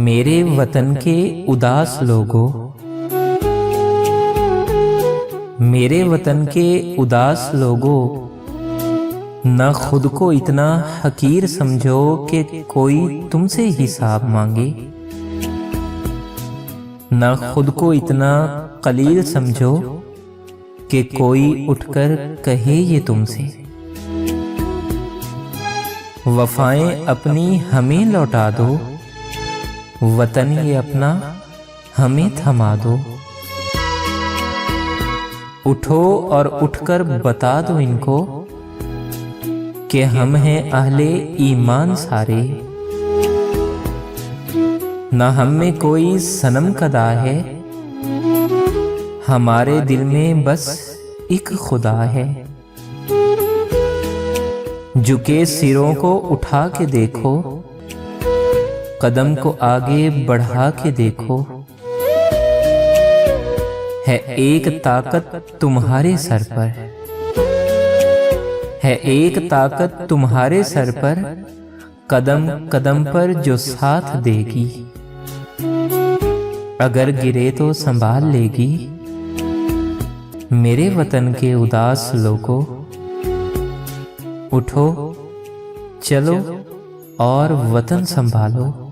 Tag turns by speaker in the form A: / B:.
A: मेरे वतन के उदास लोगों, मेरे वतन के उदास लोगों, न खुद को इतना हकीर समझो कि कोई तुमसे हिसाब मांगे, न खुद को इतना कलील समझो कि कोई उठकर कहे ये तुमसे। वफाएं अपनी हमें लौटा दो, वतन ये अपना हमें थमा दो। उठो और उठकर बता दो इनको कि हम हैं अहले ईमान सारे। न हम में कोई सनम कदा है, हमारे दिल में बस एक खुदा है। झुके सिरों को उठा के देखो, कदम को आगे बढ़ा के देखो। है एक ताकत तुम्हारे सर पर, है एक ताकत तुम्हारे सर पर, कदम कदम पर जो साथ देगी। अगर गिरे तो संभाल लेगी। मेरे वतन के उदास लोगों, उठो चलो और वतन संभालो।